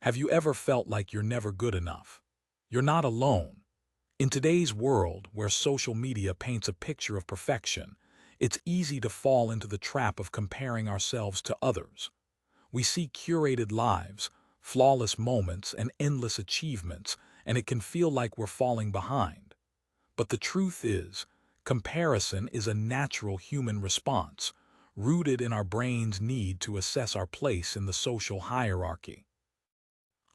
Have you ever felt like you're never good enough? You're not alone. In today's world, where social media paints a picture of perfection, it's easy to fall into the trap of comparing ourselves to others. We see curated lives, flawless moments, and endless achievements, and it can feel like we're falling behind. But the truth is, comparison is a natural human response, rooted in our brain's need to assess our place in the social hierarchy.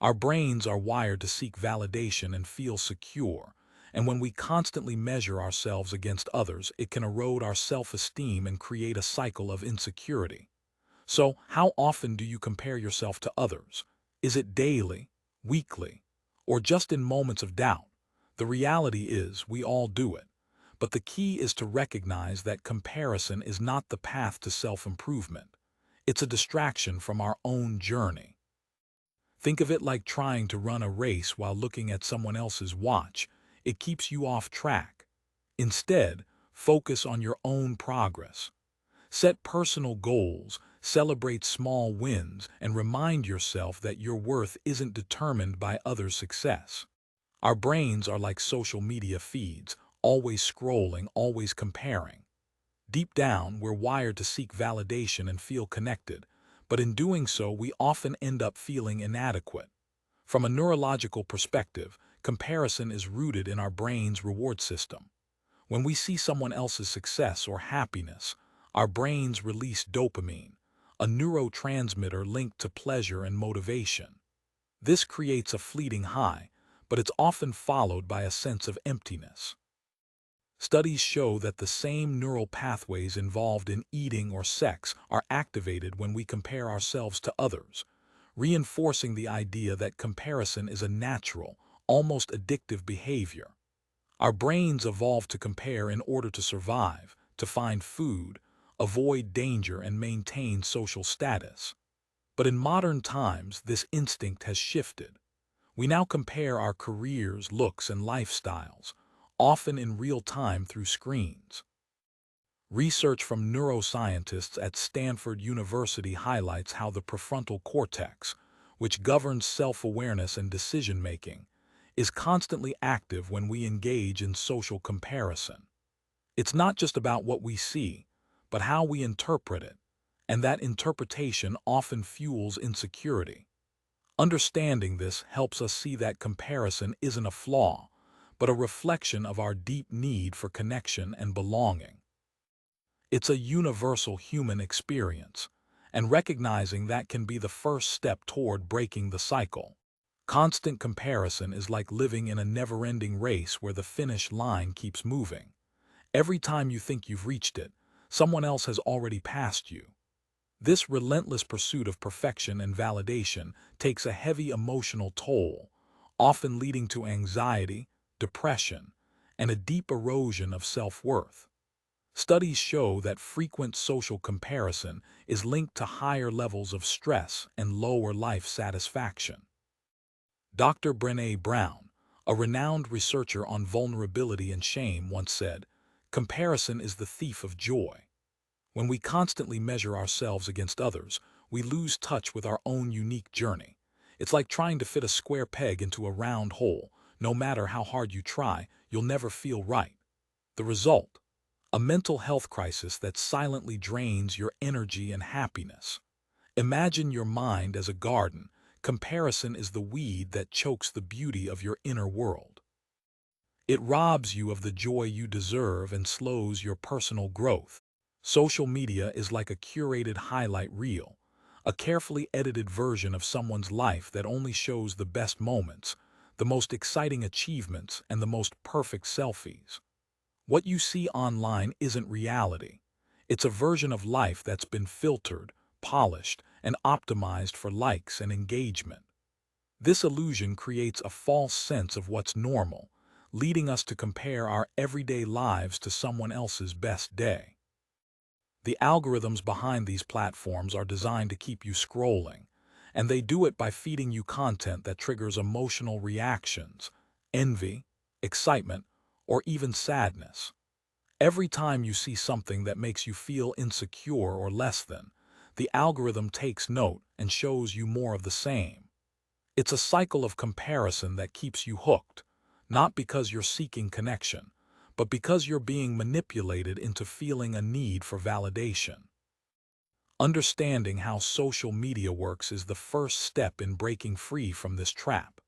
Our brains are wired to seek validation and feel secure, and when we constantly measure ourselves against others, it can erode our self-esteem and create a cycle of insecurity. So, how often do you compare yourself to others? Is it daily, weekly, or just in moments of doubt? The reality is, we all do it. But the key is to recognize that comparison is not the path to self-improvement. It's a distraction from our own journey. Think of it like trying to run a race while looking at someone else's watch. It keeps you off track. Instead, focus on your own progress. Set personal goals, celebrate small wins, and remind yourself that your worth isn't determined by others' success. Our brains are like social media feeds, always scrolling, always comparing. Deep down, we're wired to seek validation and feel connected, but in doing so, we often end up feeling inadequate. From a neurological perspective, comparison is rooted in our brain's reward system. When we see someone else's success or happiness, our brains release dopamine, a neurotransmitter linked to pleasure and motivation. This creates a fleeting high, but it's often followed by a sense of emptiness. Studies show that the same neural pathways involved in eating or sex are activated when we compare ourselves to others, reinforcing the idea that comparison is a natural, almost addictive behavior. Our brains evolved to compare in order to survive, to find food, avoid danger, and maintain social status. But in modern times, this instinct has shifted. We now compare our careers, looks, and lifestyles, often in real time through screens. Research from neuroscientists at Stanford University highlights how the prefrontal cortex, which governs self-awareness and decision-making, is constantly active when we engage in social comparison. It's not just about what we see, but how we interpret it, and that interpretation often fuels insecurity. Understanding this helps us see that comparison isn't a flaw, but a reflection of our deep need for connection and belonging. It's a universal human experience, and recognizing that can be the first step toward breaking the cycle. Constant comparison is like living in a never-ending race where the finish line keeps moving. Every time you think you've reached it, someone else has already passed you. This relentless pursuit of perfection and validation takes a heavy emotional toll, often leading to anxiety, depression, and a deep erosion of self-worth. Studies show that frequent social comparison is linked to higher levels of stress and lower life satisfaction. Dr. Brené Brown, a renowned researcher on vulnerability and shame, once said, "Comparison is the thief of joy." When we constantly measure ourselves against others, we lose touch with our own unique journey. It's like trying to fit a square peg into a round hole. No matter how hard you try, you'll never feel right. The result? A mental health crisis that silently drains your energy and happiness. Imagine your mind as a garden. Comparison is the weed that chokes the beauty of your inner world. It robs you of the joy you deserve and slows your personal growth. Social media is like a curated highlight reel, a carefully edited version of someone's life that only shows the best moments, the most exciting achievements, and the most perfect selfies. What you see online isn't reality. It's a version of life that's been filtered, polished, and optimized for likes and engagement. This illusion creates a false sense of what's normal, leading us to compare our everyday lives to someone else's best day. The algorithms behind these platforms are designed to keep you scrolling, and they do it by feeding you content that triggers emotional reactions, envy, excitement, or even sadness. Every time you see something that makes you feel insecure or less than, the algorithm takes note and shows you more of the same. It's a cycle of comparison that keeps you hooked, not because you're seeking connection, but because you're being manipulated into feeling a need for validation. Understanding how social media works is the first step in breaking free from this trap.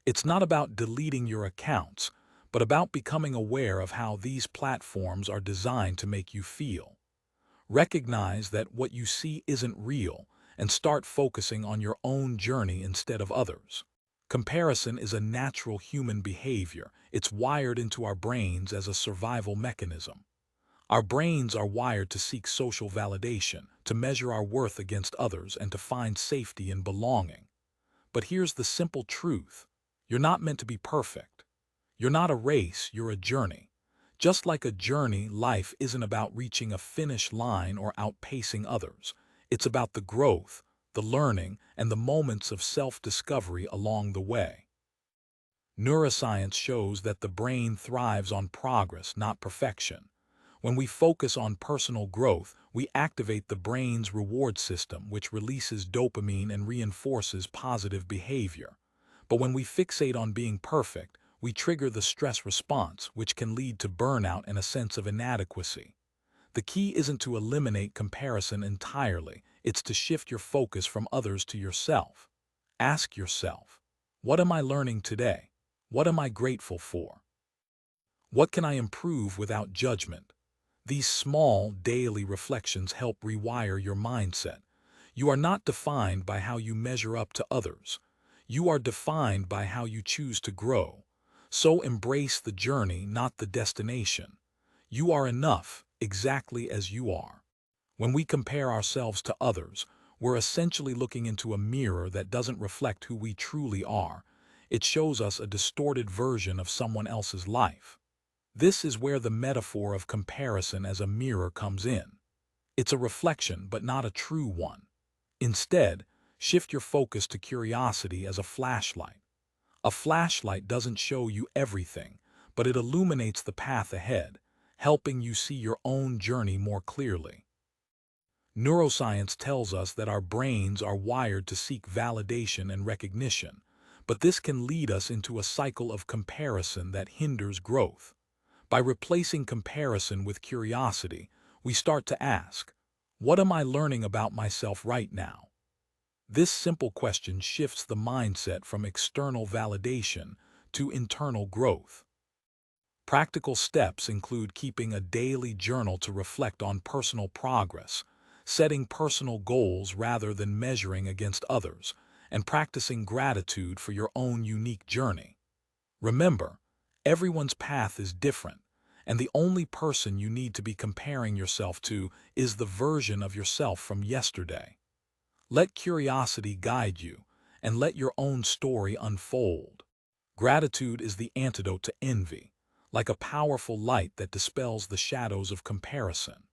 It's not about deleting your accounts, but about becoming aware of how these platforms are designed to make you feel. Recognize that what you see isn't real and start focusing on your own journey instead of others. Comparison is a natural human behavior. It's wired into our brains as a survival mechanism. Our brains are wired to seek social validation, to measure our worth against others, and to find safety in belonging. But here's the simple truth. You're not meant to be perfect. You're not a race, you're a journey. Just like a journey, life isn't about reaching a finish line or outpacing others. It's about the growth, the learning, and the moments of self-discovery along the way. Neuroscience shows that the brain thrives on progress, not perfection. When we focus on personal growth, we activate the brain's reward system, which releases dopamine and reinforces positive behavior. But when we fixate on being perfect, we trigger the stress response, which can lead to burnout and a sense of inadequacy. The key isn't to eliminate comparison entirely, it's to shift your focus from others to yourself. Ask yourself, what am I learning today? What am I grateful for? What can I improve without judgment? These small, daily reflections help rewire your mindset. You are not defined by how you measure up to others. You are defined by how you choose to grow. So embrace the journey, not the destination. You are enough, exactly as you are. When we compare ourselves to others, we're essentially looking into a mirror that doesn't reflect who we truly are. It shows us a distorted version of someone else's life. This is where the metaphor of comparison as a mirror comes in. It's a reflection, but not a true one. Instead, shift your focus to curiosity as a flashlight. A flashlight doesn't show you everything, but it illuminates the path ahead, helping you see your own journey more clearly. Neuroscience tells us that our brains are wired to seek validation and recognition, but this can lead us into a cycle of comparison that hinders growth. By replacing comparison with curiosity, we start to ask, what am I learning about myself right now? This simple question shifts the mindset from external validation to internal growth. Practical steps include keeping a daily journal to reflect on personal progress, setting personal goals rather than measuring against others, and practicing gratitude for your own unique journey. Remember, everyone's path is different, and the only person you need to be comparing yourself to is the version of yourself from yesterday. Let curiosity guide you, and let your own story unfold. Gratitude is the antidote to envy, like a powerful light that dispels the shadows of comparison.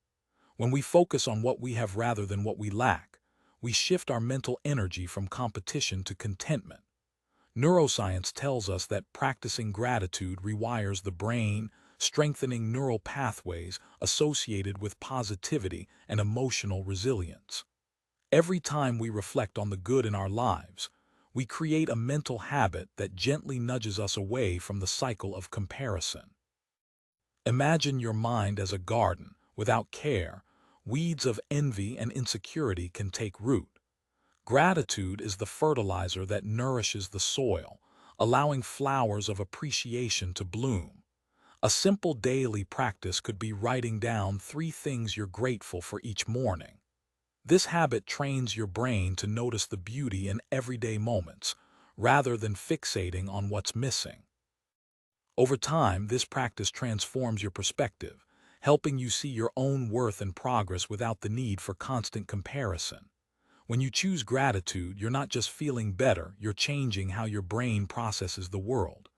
When we focus on what we have rather than what we lack, we shift our mental energy from competition to contentment. Neuroscience tells us that practicing gratitude rewires the brain, strengthening neural pathways associated with positivity and emotional resilience. Every time we reflect on the good in our lives, we create a mental habit that gently nudges us away from the cycle of comparison. Imagine your mind as a garden. Without care, weeds of envy and insecurity can take root. Gratitude is the fertilizer that nourishes the soil, allowing flowers of appreciation to bloom. A simple daily practice could be writing down 3 things you're grateful for each morning. This habit trains your brain to notice the beauty in everyday moments, rather than fixating on what's missing. Over time, this practice transforms your perspective, helping you see your own worth and progress without the need for constant comparison. When you choose gratitude, you're not just feeling better, you're changing how your brain processes the world.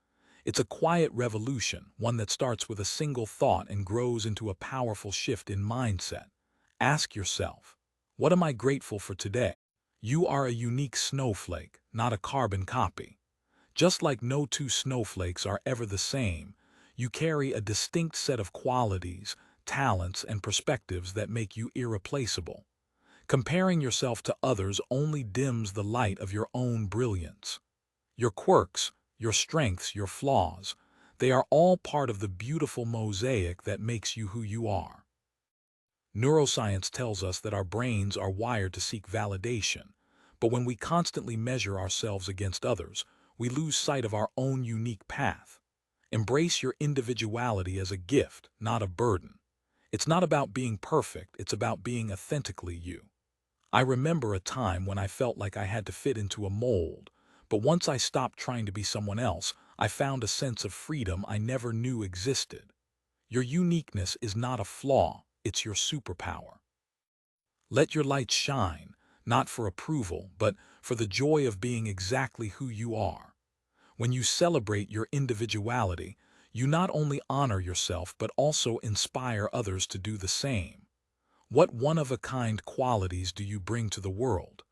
It's a quiet revolution, one that starts with a single thought and grows into a powerful shift in mindset. Ask yourself, what am I grateful for today? You are a unique snowflake, not a carbon copy. Just like no two snowflakes are ever the same, you carry a distinct set of qualities, talents, and perspectives that make you irreplaceable. Comparing yourself to others only dims the light of your own brilliance. Your quirks, your strengths, your flaws, they are all part of the beautiful mosaic that makes you who you are. Neuroscience tells us that our brains are wired to seek validation, but when we constantly measure ourselves against others, we lose sight of our own unique path. Embrace your individuality as a gift, not a burden. It's not about being perfect, it's about being authentically you. I remember a time when I felt like I had to fit into a mold, but once I stopped trying to be someone else, I found a sense of freedom I never knew existed. Your uniqueness is not a flaw, it's your superpower. Let your light shine, not for approval, but for the joy of being exactly who you are. When you celebrate your individuality, you not only honor yourself but also inspire others to do the same. What one-of-a-kind qualities do you bring to the world?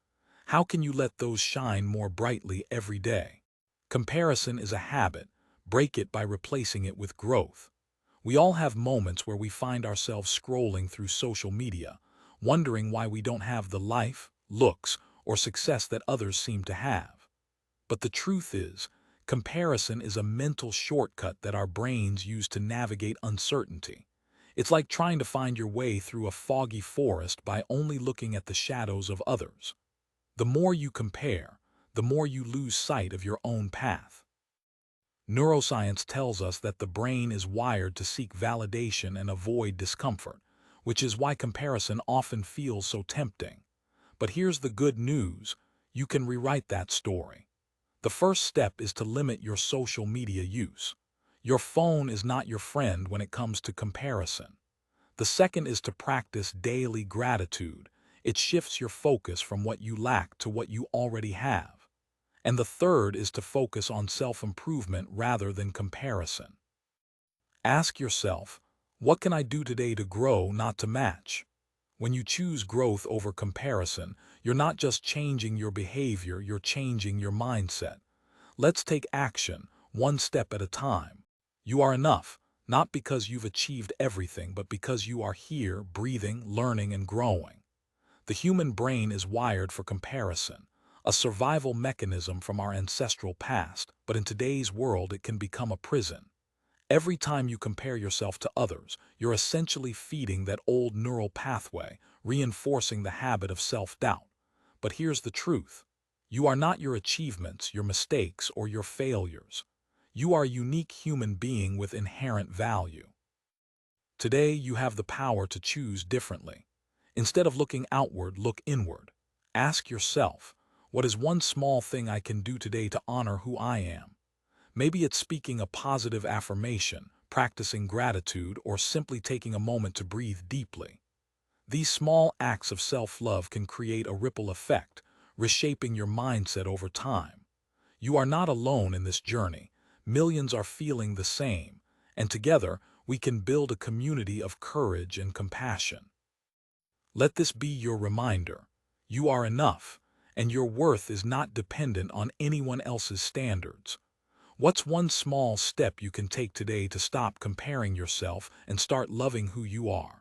How can you let those shine more brightly every day? Comparison is a habit. Break it by replacing it with growth. We all have moments where we find ourselves scrolling through social media, wondering why we don't have the life, looks, or success that others seem to have. But the truth is, comparison is a mental shortcut that our brains use to navigate uncertainty. It's like trying to find your way through a foggy forest by only looking at the shadows of others. The more you compare, the more you lose sight of your own path. Neuroscience tells us that the brain is wired to seek validation and avoid discomfort, which is why comparison often feels so tempting. But here's the good news: you can rewrite that story. The first step is to limit your social media use. Your phone is not your friend when it comes to comparison. The second is to practice daily gratitude. It shifts your focus from what you lack to what you already have. And the third is to focus on self-improvement rather than comparison. Ask yourself, what can I do today to grow, not to match? When you choose growth over comparison, you're not just changing your behavior, you're changing your mindset. Let's take action, one step at a time. You are enough, not because you've achieved everything, but because you are here, breathing, learning, and growing. The human brain is wired for comparison, a survival mechanism from our ancestral past, but in today's world it can become a prison. Every time you compare yourself to others, you're essentially feeding that old neural pathway, reinforcing the habit of self-doubt. But here's the truth. You are not your achievements, your mistakes, or your failures. You are a unique human being with inherent value. Today, you have the power to choose differently. Instead of looking outward, look inward. Ask yourself, what is one small thing I can do today to honor who I am? Maybe it's speaking a positive affirmation, practicing gratitude, or simply taking a moment to breathe deeply. These small acts of self-love can create a ripple effect, reshaping your mindset over time. You are not alone in this journey. Millions are feeling the same, and together we can build a community of courage and compassion. Let this be your reminder. You are enough, and your worth is not dependent on anyone else's standards. What's one small step you can take today to stop comparing yourself and start loving who you are?